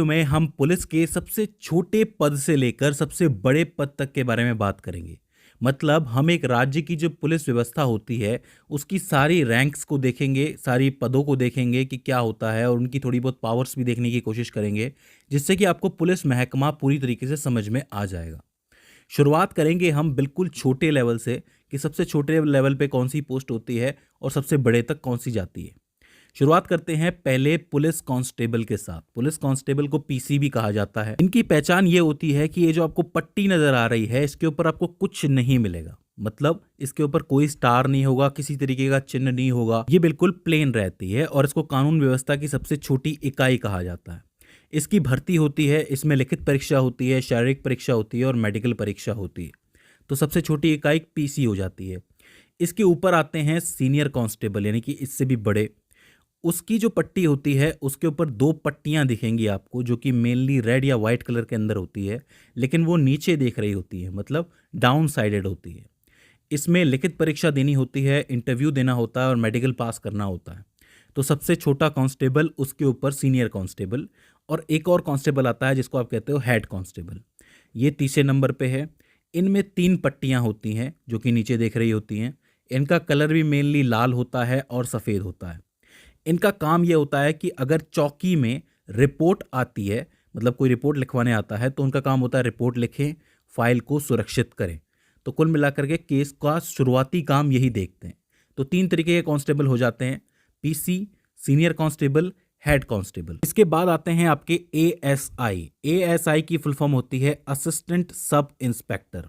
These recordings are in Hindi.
में हम पुलिस के सबसे छोटे पद से लेकर सबसे बड़े पद तक के बारे में बात करेंगे। मतलब हम एक राज्य की जो पुलिस व्यवस्था होती है, उसकी सारी रैंक्स को देखेंगे, सारी पदों को देखेंगे कि क्या होता है और उनकी थोड़ी बहुत पावर्स भी देखने की कोशिश करेंगे, जिससे कि आपको पुलिस महकमा पूरी तरीके से समझ में आ जाएगा। शुरुआत करेंगे हम बिल्कुल छोटे लेवल से कि सबसे छोटे लेवल पे कौन सी पोस्ट होती है और सबसे बड़े तक कौन सी जाती है। शुरुआत करते हैं पहले पुलिस कांस्टेबल के साथ। पुलिस कांस्टेबल को पीसी भी कहा जाता है। इनकी पहचान ये होती है कि ये जो आपको पट्टी नजर आ रही है, इसके ऊपर आपको कुछ नहीं मिलेगा। मतलब इसके ऊपर कोई स्टार नहीं होगा, किसी तरीके का चिन्ह नहीं होगा, ये बिल्कुल प्लेन रहती है और इसको कानून व्यवस्था की सबसे छोटी इकाई कहा जाता है। इसकी भर्ती होती है, इसमें लिखित परीक्षा होती है, शारीरिक परीक्षा होती है और मेडिकल परीक्षा होती है। तो सबसे छोटी इकाई पीसी हो जाती है। इसके ऊपर आते हैं सीनियर कांस्टेबल, यानी कि इससे भी बड़े। उसकी जो पट्टी होती है उसके ऊपर दो पट्टियां दिखेंगी आपको, जो कि मेनली रेड या वाइट कलर के अंदर होती है, लेकिन वो नीचे देख रही होती है, मतलब डाउन साइडेड होती है। इसमें लिखित परीक्षा देनी होती है, इंटरव्यू देना होता है और मेडिकल पास करना होता है। तो सबसे छोटा कांस्टेबल, उसके ऊपर सीनियर कांस्टेबल, और एक और कांस्टेबल आता है जिसको आप कहते हो हेड कांस्टेबल। ये तीसरे नंबर पे है। इनमें तीन पट्टियां होती हैं जो कि नीचे देख रही होती हैं। इनका कलर भी मेनली लाल होता है और सफ़ेद होता है। इनका काम ये होता है कि अगर चौकी में रिपोर्ट आती है, मतलब कोई रिपोर्ट लिखवाने आता है, तो उनका काम होता है रिपोर्ट लिखें, फाइल को सुरक्षित करें। तो कुल मिलाकर के केस का शुरुआती काम यही देखते हैं। तो तीन तरीके के कांस्टेबल हो जाते हैं: PC, senior constable, head constable. इसके बाद आते हैं आपके एएसआई। एएसआई की फुल फॉर्म होती है असिस्टेंट सब इंस्पेक्टर।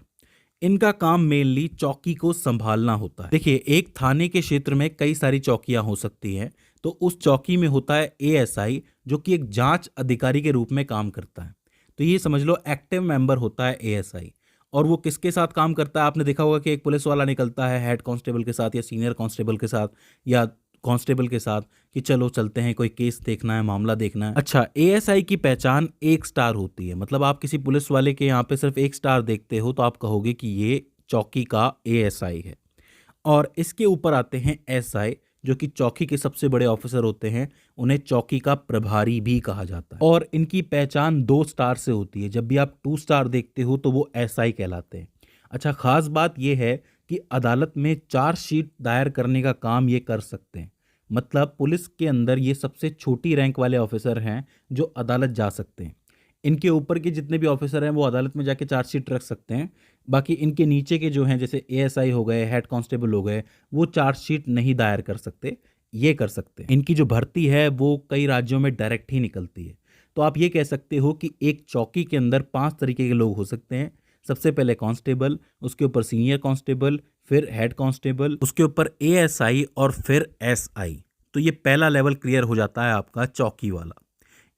इनका काम मेनली चौकी को संभालना होता है। देखिए, एक थाने के क्षेत्र में कई सारी चौकियां हो सकती हैं, तो उस चौकी में होता है एएसआई, जो कि एक जांच अधिकारी के रूप में काम करता है। तो ये समझ लो एक्टिव मेंबर होता है एएसआई। और वो किसके साथ काम करता है? आपने देखा होगा कि एक पुलिस वाला निकलता है हेड कांस्टेबल के साथ या सीनियर कांस्टेबल के साथ या कांस्टेबल के साथ कि चलो चलते हैं, कोई केस देखना है, मामला देखना है। अच्छा, एएसआई की पहचान एक स्टार होती है। मतलब आप किसी पुलिस वाले के यहाँ पे सिर्फ एक स्टार देखते हो तो आप कहोगे कि ये चौकी का एएसआई है। और इसके ऊपर आते हैं एसआई, जो कि चौकी के सबसे बड़े ऑफिसर होते हैं। उन्हें चौकी का प्रभारी भी कहा जाता है और इनकी पहचान 2 स्टार से होती है। जब भी आप 2 स्टार देखते हो तो वो एसआई कहलाते हैं। अच्छा, खास बात यह है कि अदालत में चार्जशीट दायर करने का काम ये कर सकते हैं। मतलब पुलिस के अंदर ये सबसे छोटी रैंक वाले ऑफिसर हैं जो अदालत जा सकते हैं। इनके ऊपर के जितने भी ऑफिसर हैं वो अदालत में जाके चार्जशीट रख सकते हैं। बाकी इनके नीचे के जो हैं, जैसे एएसआई हो गए, हेड कांस्टेबल हो गए, वो चार्जशीट नहीं दायर कर सकते, ये कर सकते हैं। इनकी जो भर्ती है वो कई राज्यों में डायरेक्ट ही निकलती है। तो आप ये कह सकते हो कि एक चौकी के अंदर 5 तरीके के लोग हो सकते हैं। सबसे पहले कांस्टेबल, उसके ऊपर सीनियर कांस्टेबल, फिर हेड कांस्टेबल, उसके ऊपर एएसआई और फिर एसआई। तो ये पहला लेवल क्लियर हो जाता है आपका चौकी वाला।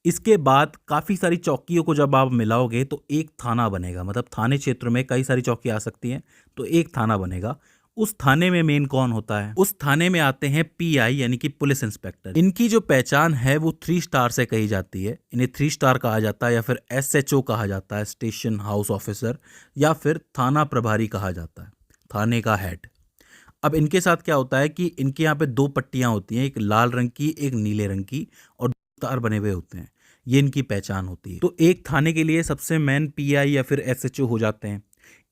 इसके बाद काफ़ी सारी चौकियों को जब आप मिलाओगे तो एक थाना बनेगा। मतलब थाने क्षेत्र में कई सारी चौकी आ सकती हैं, तो एक थाना बनेगा। उस थाने में मेन कौन होता है? उस थाने में आते हैं पीआई, यानी कि पुलिस इंस्पेक्टर। इनकी जो पहचान है वो 3 स्टार से कही जाती है। इन्हें 3 स्टार कहा जाता है या फिर एसएचओ कहा जाता है, स्टेशन हाउस ऑफिसर, या फिर थाना प्रभारी कहा जाता है, थाने का हेड। अब इनके साथ क्या होता है कि इनके यहाँ पे 2 पट्टियाँ होती हैं, एक लाल रंग की, एक नीले रंग की, और 2 स्टार बने हुए होते हैं। ये इनकी पहचान होती है। तो एक थाने के लिए सबसे मेन पीआई या फिर एसएचओ हो जाते हैं।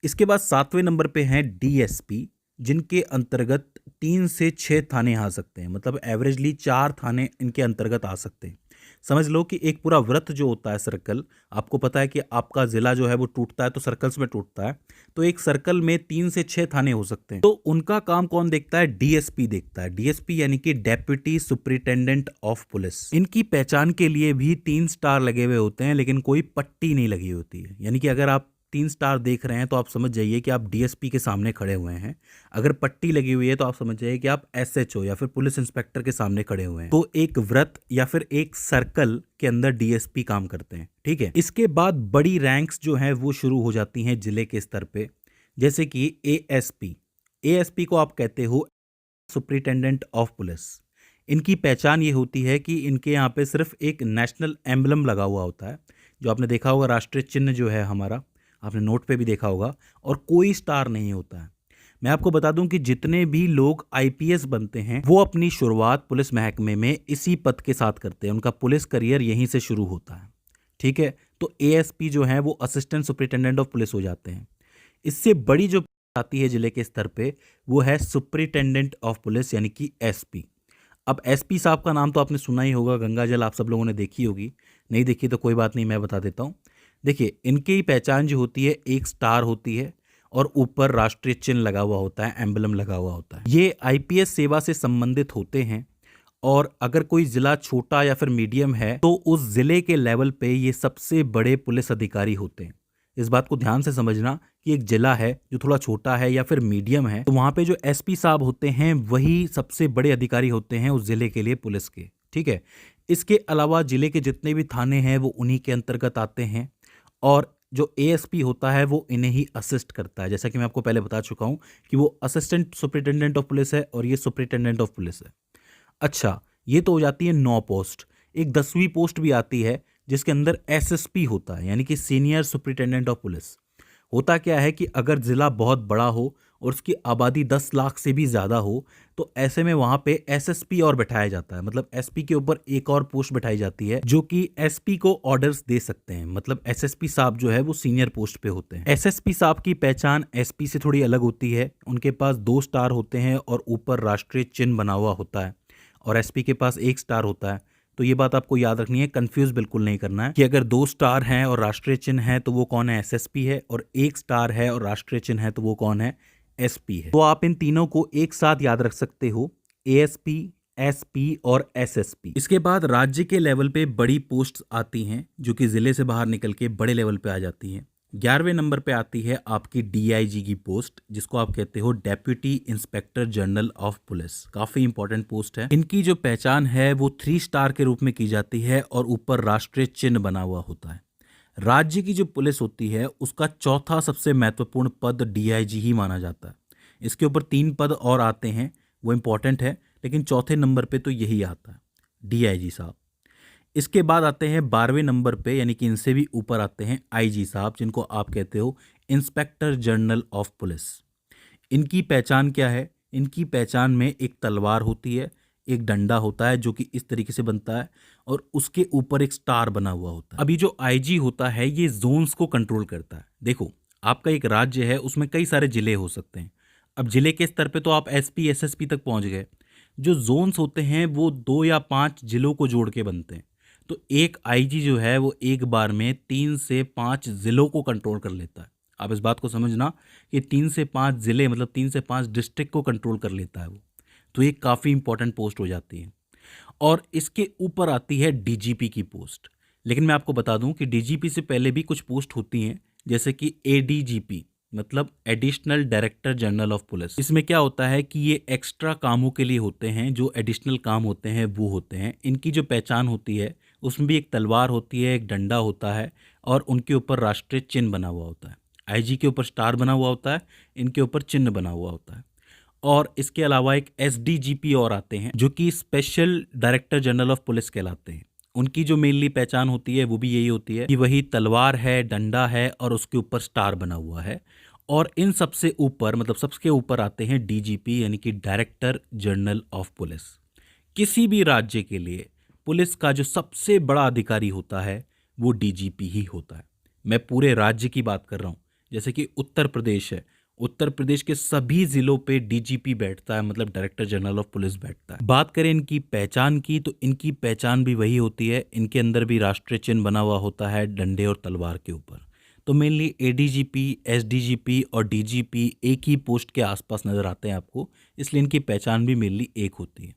इसके बाद 7वें नंबर पे हैं डीएसपी, जिनके अंतर्गत 3 से 6 थाने आ सकते हैं। मतलब एवरेजली 4 थाने इनके अंतर्गत आ सकते हैं। समझ लो कि एक पूरा वृत्त जो होता है, सर्कल, आपको पता है कि आपका जिला जो है वो टूटता है तो सर्कल्स में टूटता है। तो एक सर्कल में 3 से 6 थाने हो सकते हैं। तो उनका काम कौन देखता है? डीएसपी देखता है। डीएसपी यानी कि डेप्यूटी सुपरिटेंडेंट ऑफ पुलिस। इनकी पहचान के लिए भी 3 स्टार लगे हुए होते हैं, लेकिन कोई पट्टी नहीं लगी होती है। यानी कि अगर आप 3 स्टार देख रहे हैं तो आप समझ जाइए कि आप डीएसपी के सामने खड़े हुए हैं। अगर पट्टी लगी हुई है तो आप समझ जाइए कि आप एसएचओ या फिर पुलिस इंस्पेक्टर के सामने खड़े हुए हैं। तो एक वृत्त या फिर एक सर्कल के अंदर डीएसपी काम करते हैं, ठीक है। इसके बाद बड़ी रैंक्स जो हैं वो शुरू हो जाती हैं जिले के स्तर पे, जैसे कि एएसपी। एएसपी को आप कहते हो सुपरिटेंडेंट ऑफ पुलिस। इनकी पहचान ये होती है कि इनके यहाँ पे सिर्फ एक नेशनल एम्बलम लगा हुआ होता है, जो आपने देखा होगा, राष्ट्रीय चिन्ह जो है हमारा, आपने नोट पे भी देखा होगा, और कोई स्टार नहीं होता है। मैं आपको बता दूं कि जितने भी लोग आईपीएस बनते हैं वो अपनी शुरुआत पुलिस महकमे में इसी पद के साथ करते हैं। उनका पुलिस करियर यहीं से शुरू होता है, ठीक है। तो एएसपी जो है वो असिस्टेंट सुपरिटेंडेंट ऑफ पुलिस हो जाते हैं। इससे बड़ी जो आती है जिले के स्तर पे वो है सुपरिटेंडेंट ऑफ पुलिस यानी कि एसपी। अब एसपी साहब का नाम तो आपने सुना ही होगा, गंगा जल आप सब लोगों ने देखी होगी, नहीं देखी तो कोई बात नहीं, मैं बता देता हूँ। देखिए, इनकी पहचान जो होती है एक स्टार होती है और ऊपर राष्ट्रीय चिन्ह लगा हुआ होता है, एम्बलम लगा हुआ होता है। ये आईपीएस सेवा से संबंधित होते हैं और अगर कोई ज़िला छोटा या फिर मीडियम है तो उस ज़िले के लेवल पे ये सबसे बड़े पुलिस अधिकारी होते हैं। इस बात को ध्यान से समझना कि एक ज़िला है जो थोड़ा छोटा है या फिर मीडियम है तो वहाँ पे जो एसपी साहब होते हैं वही सबसे बड़े अधिकारी होते हैं उस ज़िले के लिए पुलिस के, ठीक है। इसके अलावा ज़िले के जितने भी थाने हैं वो उन्हीं के अंतर्गत आते हैं और जो एएसपी होता है वो इन्हें ही असिस्ट करता है। जैसा कि मैं आपको पहले बता चुका हूँ कि वो असिस्टेंट सुपरिटेंडेंट ऑफ पुलिस है और ये सुपरिटेंडेंट ऑफ पुलिस है। अच्छा, ये तो हो जाती है 9 पोस्ट। एक 10वीं पोस्ट भी आती है जिसके अंदर एसएसपी होता है यानी कि सीनियर सुपरिटेंडेंट ऑफ पुलिस। होता क्या है कि अगर ज़िला बहुत बड़ा हो और उसकी आबादी 10 लाख से भी ज़्यादा हो तो ऐसे में वहाँ पे एसएसपी और बैठाया जाता है, मतलब एसपी के ऊपर एक और पोस्ट बैठाई जाती है जो कि एसपी को ऑर्डर्स दे सकते हैं। मतलब एसएसपी साहब जो है वो सीनियर पोस्ट पे होते हैं। एसएसपी साहब की पहचान एसपी से थोड़ी अलग होती है। उनके पास 2 स्टार होते हैं और ऊपर राष्ट्रीय चिन्ह बना हुआ होता है और एसपी के पास 1 स्टार होता है। तो ये बात आपको याद रखनी है, कंफ्यूज बिल्कुल नहीं करना है कि अगर 2 स्टार हैं और राष्ट्रीय चिन्ह है तो वो कौन है, एसएसपी है, और 1 स्टार है और राष्ट्रीय चिन्ह है तो वो कौन है, एसपी है। तो आप इन तीनों को एक साथ याद रख सकते हो, एएसपी, एसपी और एसएसपी। इसके बाद राज्य के लेवल पे बड़ी पोस्ट्स आती हैं जो कि जिले से बाहर निकल के बड़े लेवल पे आ जाती हैं। 11वें नंबर पे आती है आपकी डीआईजी की पोस्ट, जिसको आप कहते हो deputy inspector general of police. काफ़ी इंपॉर्टेंट पोस्ट है। इनकी जो पहचान है वो 3 स्टार के रूप में की जाती है और ऊपर राष्ट्रीय चिन्ह बना हुआ होता है। राज्य की जो पुलिस होती है उसका चौथा सबसे महत्वपूर्ण पद डीआईजी ही माना जाता है। इसके ऊपर 3 पद और आते हैं, वो इंपॉर्टेंट है, लेकिन चौथे नंबर पे तो यही आता है, डीआईजी साहब। इसके बाद आते हैं 12वें नंबर पे, यानी कि इनसे भी ऊपर आते हैं आईजी साहब, जिनको आप कहते हो इंस्पेक्टर जनरल ऑफ पुलिस। इनकी पहचान क्या है? इनकी पहचान में एक तलवार होती है, एक डंडा होता है जो कि इस तरीके से बनता है और उसके ऊपर एक स्टार बना हुआ होता है। अभी जो आईजी होता है ये जोन्स को कंट्रोल करता है। देखो, आपका एक राज्य है, उसमें कई सारे जिले हो सकते हैं। अब जिले के स्तर पे तो आप एसपी एसएसपी तक पहुंच गए। जो जोन्स होते हैं वो 2 या 5 जिलों को जोड़ के बनते हैं। तो एक आईजी जो है वो एक बार में 3 से 5 जिलों को कंट्रोल कर लेता है। आप इस बात को समझना कि 3 से 5 जिले मतलब 3 से 5 डिस्ट्रिक्ट को कंट्रोल कर लेता है वो। तो ये काफ़ी इंपॉर्टेंट पोस्ट हो जाती है। और इसके ऊपर आती है डीजीपी की पोस्ट। लेकिन मैं आपको बता दूं कि डीजीपी से पहले भी कुछ पोस्ट होती हैं, जैसे कि एडीजीपी मतलब additional director general of police. इसमें क्या होता है कि ये एक्स्ट्रा कामों के लिए होते हैं, जो एडिशनल काम होते हैं वो होते हैं। इनकी जो पहचान होती है उसमें भी एक तलवार होती है, एक डंडा होता है और उनके ऊपर राष्ट्रीय चिन्ह बना हुआ होता है। आईजी के ऊपर स्टार बना हुआ होता है, इनके ऊपर चिन्ह बना हुआ होता है। और इसके अलावा एक एसडीजीपी और आते हैं जो कि special director general of police कहलाते हैं। उनकी जो मेनली पहचान होती है वो भी यही होती है कि वही तलवार है, डंडा है और उसके ऊपर स्टार बना हुआ है। और इन सबसे ऊपर मतलब सबसे ऊपर आते हैं डीजीपी यानी कि डायरेक्टर जनरल ऑफ पुलिस। किसी भी राज्य के लिए पुलिस का जो सबसे बड़ा अधिकारी होता है वो डीजीपी ही होता है। मैं पूरे राज्य की बात कर रहा हूँ। जैसे कि उत्तर प्रदेश है, उत्तर प्रदेश के सभी जिलों पे डीजीपी बैठता है, मतलब डायरेक्टर जनरल ऑफ पुलिस बैठता है। बात करें इनकी पहचान की तो इनकी पहचान भी वही होती है। इनके अंदर भी राष्ट्रीय चिन्ह बना हुआ होता है डंडे और तलवार के ऊपर। तो मेनली एडीजीपी, एसडीजीपी और डीजीपी एक ही पोस्ट के आसपास नजर आते हैं आपको, इसलिए इनकी पहचान भी मेनली एक होती है।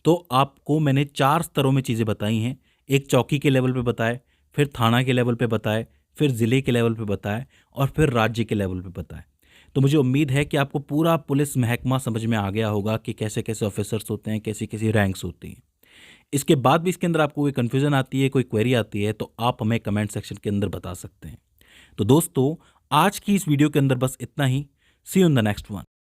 तो आपको मैंने 4 स्तरों में चीज़ें बताई हैं। एक चौकी के लेवल पे बताए, फिर थाना के लेवल पे बताए, फिर ज़िले के लेवल पे बताए और फिर राज्य के लेवल पे बताए। तो मुझे उम्मीद है कि आपको पूरा पुलिस महकमा समझ में आ गया होगा कि कैसे कैसे ऑफिसर्स होते हैं, कैसी कैसी रैंक्स होती हैं। इसके बाद भी इसके अंदर आपको कोई कन्फ्यूज़न आती है, कोई क्वेरी आती है तो आप हमें कमेंट सेक्शन के अंदर बता सकते हैं। तो दोस्तों, आज की इस वीडियो के अंदर बस इतना ही। See you in the next one.